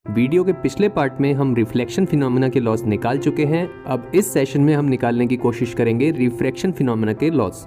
Video के पिछले part में हम रिफ्लेक्शन फिनोमेना के लॉज निकाल चुके हैं। अब इस सेशन में हम निकालने की कोशिश करेंगे रिफ्रैक्शन फिनोमेना के लॉज।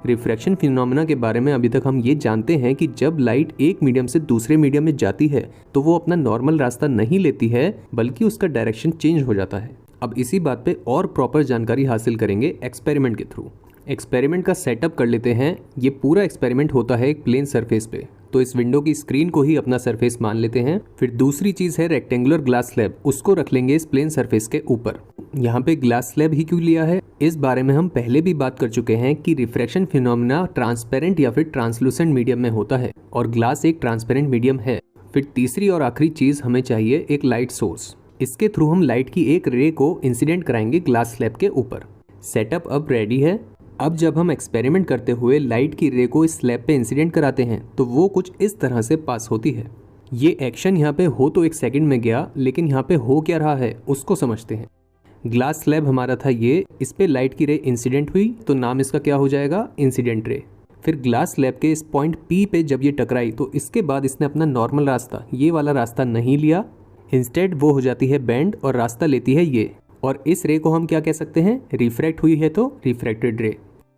रिफ्रैक्शन फिनोमेना के बारे में अभी तक हम ये जानते हैं कि जब लाइट एक मीडियम से दूसरे मीडियम में जाती है तो वो अपना नॉर्मल रास्ता नहीं लेती है, बल्कि उसका डायरेक्शन चेंज हो जाता है। अब इसी बात पे और प्रॉपर जानकारी हासिल करेंगे एक्सपेरिमेंट के थ्रू। एक्सपेरिमेंट का सेटअप कर लेते हैं। ये पूरा एक्सपेरिमेंट होता है एक प्लेन सरफेस पे, तो इस विंडो की स्क्रीन को ही अपना सरफेस मान लेते हैं। फिर दूसरी चीज है रेक्टेंगुलर ग्लास स्लैब, उसको रख लेंगे इस प्लेन सरफेस के ऊपर। यहाँ पे ग्लास स्लैब ही क्यों लिया है, इस बारे में हम पहले भी बात कर चुके हैं कि रिफ्रैक्शन फिनोमेना ट्रांसपेरेंट या फिर ट्रांसलूसेंट मीडियम में होता है और ग्लास एक ट्रांसपेरेंट मीडियम है। फिर तीसरी और आखिरी चीज हमें चाहिए एक लाइट सोर्स। इसके थ्रू हम लाइट की एक रे को इंसिडेंट कराएंगे ग्लास स्लैब के ऊपर। सेटअप अब रेडी है। अब जब हम एक्सपेरिमेंट करते हुए लाइट की रे को इस स्लैब पे इंसिडेंट कराते हैं तो वो कुछ इस तरह से पास होती है। ये एक्शन यहाँ पे हो तो एक सेकंड में गया, लेकिन यहाँ पे हो क्या रहा है उसको समझते हैं। ग्लास स्लैब हमारा था ये, इस पे लाइट की रे इंसिडेंट हुई तो नाम इसका क्या हो जाएगा, इंसिडेंट रे। फिर ग्लास स्लैब के इस पॉइंट P पे जब ये टकराई तो इसके बाद इसने अपना नॉर्मल रास्ता, ये वाला रास्ता नहीं लिया, इंस्टेड वो हो जाती है बेंड और रास्ता लेती है ये। और इस रे को हम क्या कह सकते हैं, रिफ्रैक्ट हुई है तो रिफ्रैक्टेड रे।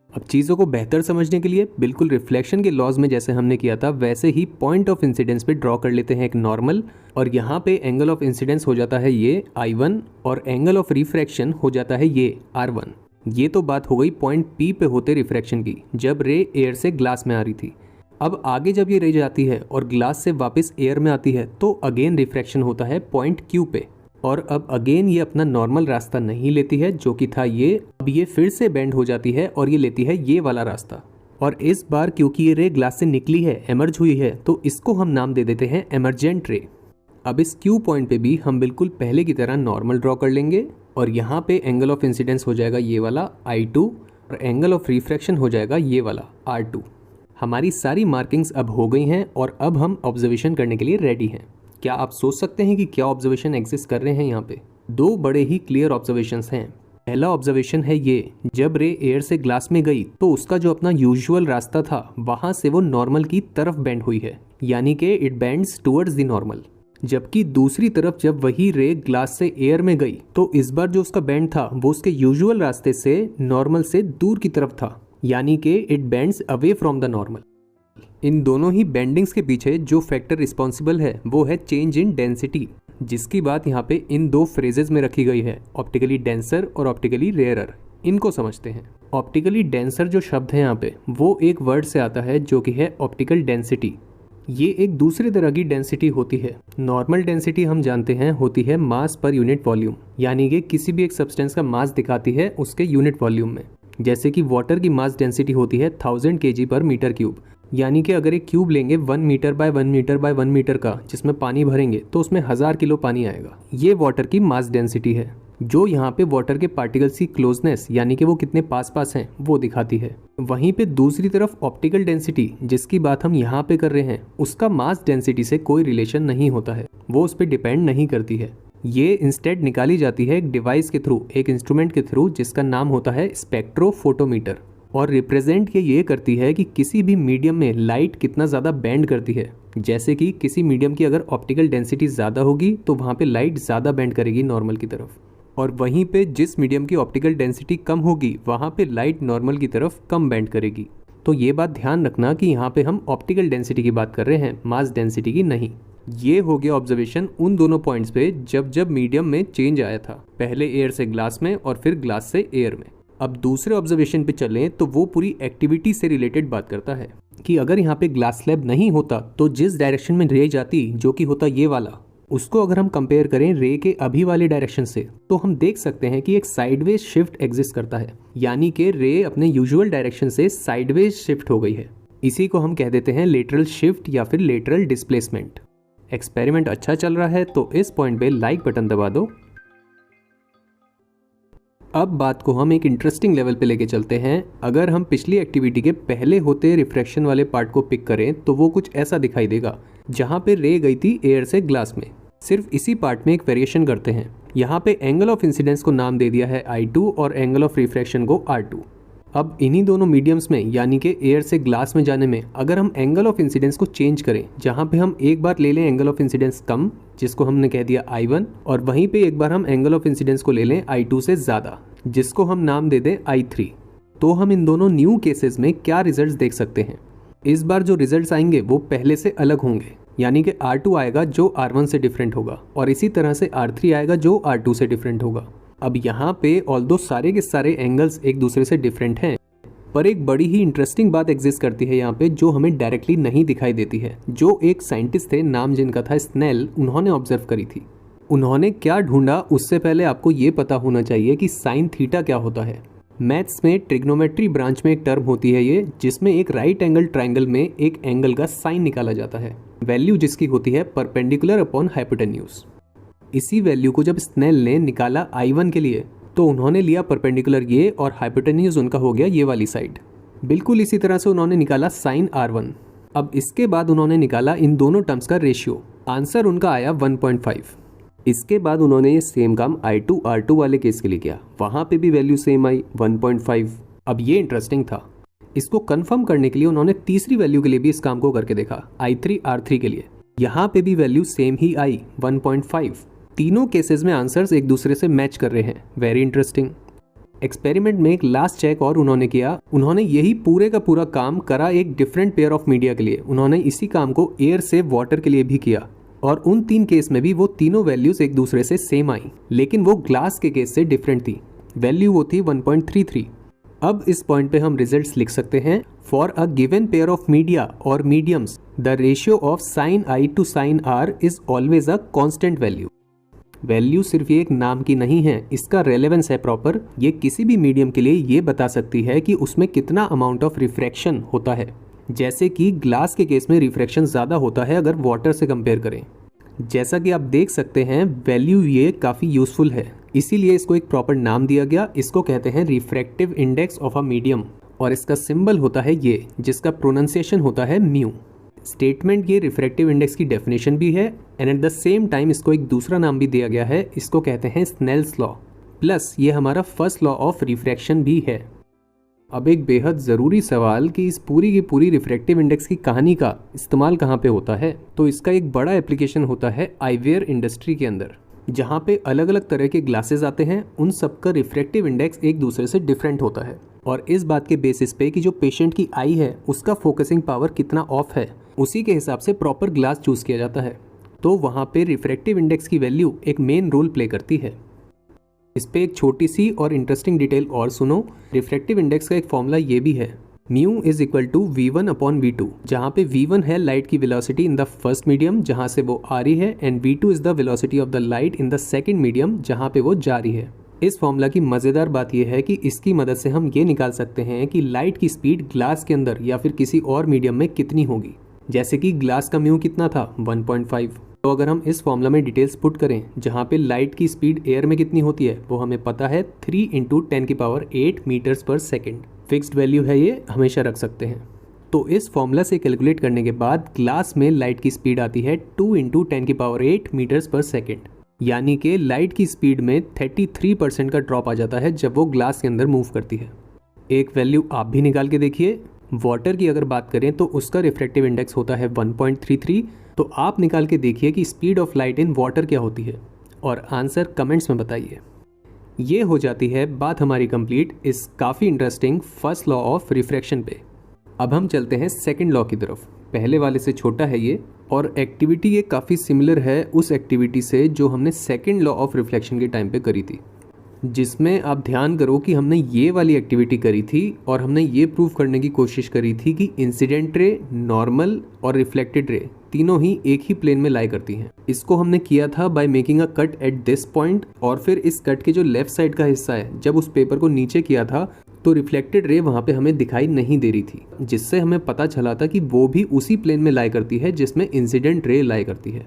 अब चीज़ों को बेहतर समझने के लिए बिल्कुल रिफ्लेक्शन के लॉज में जैसे हमने किया था वैसे ही पॉइंट ऑफ इंसिडेंस पे ड्रॉ कर लेते हैं एक नॉर्मल, और यहाँ पे एंगल ऑफ इंसिडेंस हो जाता है ये I1 और एंगल ऑफ रिफ्रैक्शन हो जाता है ये R1। ये तो बात हो गई पॉइंट P पे होते रिफ्रैक्शन की, जब रे एयर से ग्लास में आ रही थी। अब आगे जब ये रे जाती है और ग्लास से वापस एयर में आती है तो अगेन रिफ्रैक्शन होता है पॉइंट Q पे, और अब अगेन ये अपना नॉर्मल रास्ता नहीं लेती है जो कि था ये। अब ये फिर से बेंड हो जाती है और ये लेती है ये वाला रास्ता, और इस बार क्योंकि ये रे ग्लास से निकली है, एमर्ज हुई है, तो इसको हम नाम दे देते हैं एमर्जेंट रे। अब इस Q पॉइंट पे भी हम बिल्कुल पहले की तरह नॉर्मल ड्रॉ कर लेंगे, और यहाँ पे एंगल ऑफ इंसिडेंस हो जाएगा ये वाला I2 और एंगल ऑफ रिफ्रैक्शन हो जाएगा ये वाला R2। हमारी सारी मार्किंग्स अब हो गई हैं और अब हम ऑब्जर्वेशन करने के लिए रेडी हैं। क्या आप सोच सकते हैं कि क्या ऑब्जर्वेशन एग्जिस्ट कर रहे हैं यहाँ पे? दो बड़े ही क्लियर ऑब्जर्वेशंस हैं। पहला ऑब्जर्वेशन है ये, जब रे एयर से ग्लास में गई तो उसका जो अपना यूजुअल रास्ता था वहां से वो नॉर्मल की तरफ बेंड हुई है, यानी कि it bends towards the normal. जबकि दूसरी तरफ जब वही रे ग्लास से एयर में गई तो इस बार जो उसका बेंड था वो उसके यूजुअल रास्ते से नॉर्मल से दूर की तरफ था, यानी कि it bends away from the normal. इन दोनों ही बेंडिंग्स के पीछे जो फैक्टर रिस्पॉन्सिबल है वो है चेंज इन डेंसिटी, जिसकी बात यहाँ पे इन दो फ्रेजेस में रखी गई है, ऑप्टिकली डेंसर और ऑप्टिकली रेयरर। इनको समझते हैं। ऑप्टिकली डेंसर जो शब्द है यहाँ पे वो एक वर्ड से आता है जो कि है ऑप्टिकल डेंसिटी। ये एक दूसरी तरह की डेंसिटी होती है। नॉर्मल डेंसिटी हम जानते हैं होती है मास पर यूनिट वॉल्यूम, यानी कि किसी भी एक सब्सटेंस का मास दिखाती है उसके यूनिट वॉल्यूम में। जैसे कि वाटर की मास डेंसिटी होती है 1000 kg पर मीटर क्यूब, यानी कि अगर एक क्यूब लेंगे 1 metre by 1 metre by 1 metre का, जिसमें पानी भरेंगे तो उसमें 1000 किलो पानी आएगा। ये वाटर की मास डेंसिटी है, जो यहाँ पे वाटर के पार्टिकल्स की क्लोजनेस, यानी कि वो कितने पास पास हैं, वो दिखाती है। वहीं पे दूसरी तरफ ऑप्टिकल डेंसिटी, जिसकी बात हम यहाँ पे कर रहे हैं, उसका मास डेंसिटी से कोई रिलेशन नहीं होता है, वो उस पर डिपेंड नहीं करती है। ये इंस्टेड निकाली जाती है एक डिवाइस के थ्रू, एक इंस्ट्रूमेंट के थ्रू, जिसका नाम होता है स्पेक्ट्रोफोटोमीटर, और रिप्रेजेंट ये करती है कि किसी भी मीडियम में लाइट कितना ज़्यादा बेंड करती है। जैसे कि किसी मीडियम की अगर ऑप्टिकल डेंसिटी ज़्यादा होगी तो वहाँ पे लाइट ज़्यादा बेंड करेगी नॉर्मल की तरफ, और वहीं पे जिस मीडियम की ऑप्टिकल डेंसिटी कम होगी वहाँ पे लाइट नॉर्मल की तरफ कम बेंड करेगी। तो ये बात ध्यान रखना कि यहाँ पे हम ऑप्टिकल डेंसिटी की बात कर रहे हैं, मास डेंसिटी की नहीं। ये हो गया ऑब्जर्वेशन उन दोनों पॉइंट्स पे जब जब मीडियम में चेंज आया था, पहले एयर से ग्लास में और फिर ग्लास से एयर में। अब दूसरे ऑब्जर्वेशन पे चलें तो वो पूरी एक्टिविटी से रिलेटेड बात करता है कि अगर यहाँ पे ग्लास स्लैब नहीं होता तो जिस डायरेक्शन में रे जाती, जो कि होता ये वाला, उसको अगर हम कंपेयर करें रे के अभी वाले डायरेक्शन से तो हम देख सकते हैं कि एक साइडवेज शिफ्ट एग्जिस्ट करता है, यानी कि रे अपने यूजुअल डायरेक्शन से साइडवेज शिफ्ट हो गई है। इसी को हम कह देते हैं लेटरल शिफ्ट या फिर लेटरल डिस्प्लेसमेंट। एक्सपेरिमेंट अच्छा चल रहा है तो इस पॉइंट पे लाइक बटन दबा दो। अब बात को हम एक इंटरेस्टिंग लेवल पे लेके चलते हैं। अगर हम पिछली एक्टिविटी के पहले होते रिफ्रैक्शन वाले पार्ट को पिक करें तो वो कुछ ऐसा दिखाई देगा, जहाँ पे रे गई थी एयर से ग्लास में। सिर्फ इसी पार्ट में एक वेरिएशन करते हैं। यहाँ पे एंगल ऑफ इंसिडेंस को नाम दे दिया है I2 और एंगल ऑफ रिफ्रैक्शन को R2। अब इन्हीं दोनों मीडियम्स में यानी कि एयर से ग्लास में जाने में अगर हम एंगल ऑफ इंसिडेंस को चेंज करें, जहाँ पे हम एक बार ले लें एंगल ऑफ इंसिडेंस कम, जिसको हमने कह दिया I1, और वहीं पे एक बार हम एंगल ऑफ इंसिडेंस को ले लें I2 से ज़्यादा, जिसको हम नाम दे दें I3, तो हम इन दोनों न्यू केसेस में क्या रिजल्ट्स देख सकते हैं। इस बार जो रिजल्ट्स आएंगे वो पहले से अलग होंगे, यानी कि R2 आएगा जो R1 से डिफरेंट होगा और इसी तरह से R3 आएगा जो R2 से डिफरेंट होगा। अब यहाँ पे ऑल्दो सारे के सारे एंगल्स एक दूसरे से डिफरेंट हैं, पर एक बड़ी ही इंटरेस्टिंग बात एग्जिस्ट करती है यहाँ पे जो हमें डायरेक्टली नहीं दिखाई देती है, जो एक साइंटिस्ट थे नाम जिनका था स्नेल, उन्होंने ऑब्जर्व करी थी। उन्होंने क्या ढूंढा उससे पहले आपको ये पता होना चाहिए कि साइन थीटा क्या होता है। मैथ्स में ट्रिग्नोमेट्री ब्रांच में एक टर्म होती है ये, जिसमें एक राइट एंगल ट्राइंगल में एक एंगल का साइन निकाला जाता है, वैल्यू जिसकी होती है परपेंडिकुलर अपॉन हाइपोटेन्यूज। इसी वैल्यू को जब स्नेल ने निकाला I1 के लिए तो उन्होंने लिया परपेंडिकुलर ये और हाइपोटेन्यूज उनका हो गया ये वाली साइड। बिल्कुल इसी तरह से उन्होंने निकाला साइन R1। अब इसके बाद उन्होंने निकाला इन दोनों टर्म्स का रेशियो, आंसर उनका आया 1.5। इसके बाद उन्होंने ये सेम काम I2 R2 वाले केस के लिए किया, वहाँ पे भी वैल्यू सेम आई 1.5। अब ये इंटरेस्टिंग था, इसको कंफर्म करने के लिए उन्होंने तीसरी वैल्यू के लिए भी इस काम को करके देखा, I3 R3 के लिए। यहाँ पे भी वैल्यू सेम ही आई 1.5। तीनों केसेस में आंसर्स एक दूसरे से मैच कर रहे हैं, वेरी इंटरेस्टिंग। एक्सपेरिमेंट में एक लास्ट चेक और उन्होंने किया, उन्होंने यही पूरे का पूरा काम करा एक डिफरेंट पेयर ऑफ मीडिया के लिए। उन्होंने इसी काम को एयर से वाटर के लिए भी किया और उन 3 केस में भी वो तीनों वैल्यूज एक दूसरे से सेम आई, लेकिन वो ग्लास के केस से डिफरेंट थी। वैल्यू वो थी 1.33। अब इस पॉइंट पे हम रिजल्ट्स लिख सकते हैं, for a given pair of media और mediums the ratio of sine I to sine R is always a constant value. Value सिर्फ ये एक नाम की नहीं है, इसका रेलेवेंस है प्रॉपर। ये किसी भी मीडियम के लिए ये बता सकती है कि उसमें कितना अमाउंट ऑफ रिफ्रैक्शन होता है, जैसे कि ग्लास के केस में रिफ्रैक्शन ज़्यादा होता है अगर वाटर से कंपेयर करें। जैसा कि आप देख सकते हैं वैल्यू ये काफ़ी यूजफुल है, इसीलिए इसको एक प्रॉपर नाम दिया गया। इसको कहते हैं refractive index of a medium और इसका सिंबल होता है ये, जिसका प्रोनाउंसिएशन होता है म्यू। स्टेटमेंट ये रिफ्रैक्टिव इंडेक्स की डेफिनेशन भी है and at the same time इसको एक दूसरा नाम भी दिया गया है, इसको कहते हैं स्नेल्स लॉ, प्लस ये हमारा फर्स्ट लॉ ऑफ रिफ्रैक्शन भी है। अब एक बेहद ज़रूरी सवाल कि इस पूरी की पूरी रिफ्रैक्टिव इंडेक्स की कहानी का इस्तेमाल कहाँ पे होता है, तो इसका एक बड़ा एप्लीकेशन होता है आईवेयर इंडस्ट्री के अंदर, जहाँ पे अलग अलग तरह के ग्लासेस आते हैं, उन सब का रिफ्रैक्टिव इंडेक्स एक दूसरे से डिफरेंट होता है और इस बात के बेसिस पे कि जो पेशेंट की आई है उसका फोकसिंग पावर कितना ऑफ है, उसी के हिसाब से प्रॉपर ग्लास चूज़ किया जाता है। तो वहाँ पे रिफ्रैक्टिव इंडेक्स की वैल्यू एक मेन रोल प्ले करती है। इस पे एक छोटी सी और इंटरेस्टिंग डिटेल और सुनो। रिफ्रैक्टिव इंडेक्स का एक फॉर्मूला ये भी है, mu is equal to V1 upon V2, जहाँ पे V1 है लाइट की velocity in the first medium जहाँ से वो आ रही है and V2 is the velocity of the light in the second medium जहाँ पे वो जा रही है। इस फॉर्मूला की मज़ेदार बात यह है कि इसकी मदद से हम ये निकाल सकते हैं कि लाइट की स्पीड ग्लास के अंदर या फिर किसी और मीडियम में कितनी होगी, जैसे कि ग्लास का म्यू कितना था 1.5। तो अगर हम इस फॉर्मूला में डिटेल्स पुट करें जहाँ पे लाइट की स्पीड एयर में कितनी होती है वो हमें पता है 3 × 10⁸ मीटर्स पर सेकेंड। फिक्स्ड वैल्यू है, ये हमेशा रख सकते हैं। तो इस फॉर्मूला से कैलकुलेट करने के बाद ग्लास में लाइट की स्पीड आती है 2 × 10⁸ मीटर्स पर सेकेंड, यानी कि लाइट की स्पीड में 33% का ड्रॉप आ जाता है जब वो ग्लास के अंदर मूव करती है। एक वैल्यू आप भी निकाल के देखिए। वाटर की अगर बात करें तो उसका रिफ्रैक्टिव इंडेक्स होता है 1.33, तो आप निकाल के देखिए कि speed of light in water क्या होती है और आंसर कमेंट्स में बताइए। ये हो जाती है बात हमारी कंप्लीट इस काफ़ी interesting first law of refraction पे। अब हम चलते हैं सेकंड लॉ की तरफ। पहले वाले से छोटा है ये और एक्टिविटी ये काफ़ी सिमिलर है उस एक्टिविटी से जो हमने सेकंड लॉ ऑफ रिफ्लेक्शन के टाइम पे करी थी, जिसमें आप ध्यान करो कि हमने ये वाली एक्टिविटी करी थी और हमने ये प्रूव करने की कोशिश करी थी कि इंसिडेंट रे, नॉर्मल और रिफ्लेक्टेड रे तीनों ही एक ही प्लेन में लाई करती हैं। इसको हमने किया था by making a cut at this point और फिर इस कट के जो लेफ्ट साइड का हिस्सा है जब उस पेपर को नीचे किया था तो रिफ्लेक्टेड रे वहाँ पे हमें दिखाई नहीं दे रही थी, जिससे हमें पता चला था कि वो भी उसी प्लेन में लाई करती है जिसमें इंसिडेंट रे लाई करती है।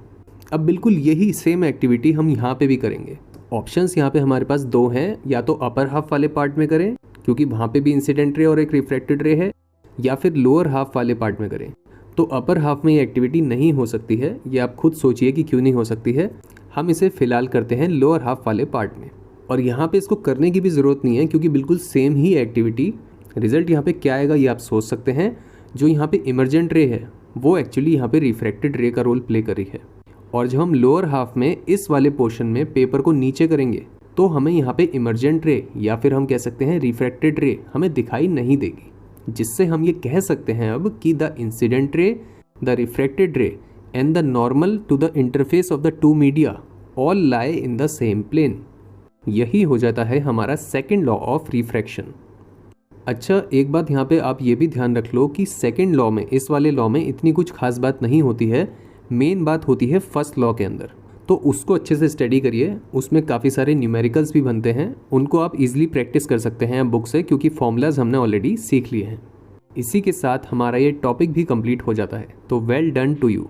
अब बिल्कुल यही सेम एक्टिविटी हम यहाँ पे भी करेंगे। ऑप्शंस यहाँ पे हमारे पास दो हैं, या तो अपर हाफ वाले पार्ट में करें क्योंकि वहाँ पे भी इंसिडेंट रे और एक रिफ्लेक्टेड रे है, या फिर लोअर हाफ वाले पार्ट में करें। तो अपर हाफ में ये एक्टिविटी नहीं हो सकती है, ये आप खुद सोचिए कि क्यों नहीं हो सकती है। हम इसे फिलहाल करते हैं लोअर हाफ वाले पार्ट में और यहाँ पे इसको करने की भी ज़रूरत नहीं है क्योंकि बिल्कुल सेम ही एक्टिविटी रिजल्ट यहाँ पे क्या आएगा ये आप सोच सकते हैं। जो यहाँ पे इमर्जेंट रे है वो एक्चुअली यहाँ पे रिफ्रैक्टेड रे का रोल प्ले कर रही है। और जब हम लोअर हाफ में इस वाले पोर्शन में पेपर को नीचे करेंगे तो हमें यहाँ पे इमर्जेंट रे या फिर हम कह सकते हैं रिफ्रैक्टेड रे हमें दिखाई नहीं देगी, जिससे हम ये कह सकते हैं अब कि the incident ray, the refracted ray and the normal to the interface of the two media all lie in the same plane. यही हो जाता है हमारा सेकेंड लॉ ऑफ रिफ्रैक्शन। अच्छा, एक बात यहाँ पे आप ये भी ध्यान रख लो कि सेकेंड लॉ में, इस वाले लॉ में इतनी कुछ खास बात नहीं होती है, मेन बात होती है फर्स्ट लॉ के अंदर। तो उसको अच्छे से स्टडी करिए, उसमें काफ़ी सारे न्यूमेरिकल्स भी बनते हैं, उनको आप इजीली प्रैक्टिस कर सकते हैं बुक से, क्योंकि फॉर्मूलाज हमने ऑलरेडी सीख लिए हैं। इसी के साथ हमारा ये टॉपिक भी कंप्लीट हो जाता है, तो well done to you.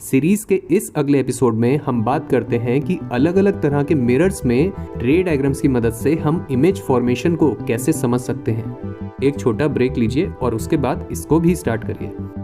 Series के इस अगले एपिसोड में हम बात करते हैं कि अलग अलग तरह के मिरर्स में रे डायग्राम्स की मदद से हम इमेज फॉर्मेशन को कैसे समझ सकते हैं। एक छोटा ब्रेक लीजिए और उसके बाद इसको भी स्टार्ट करिए।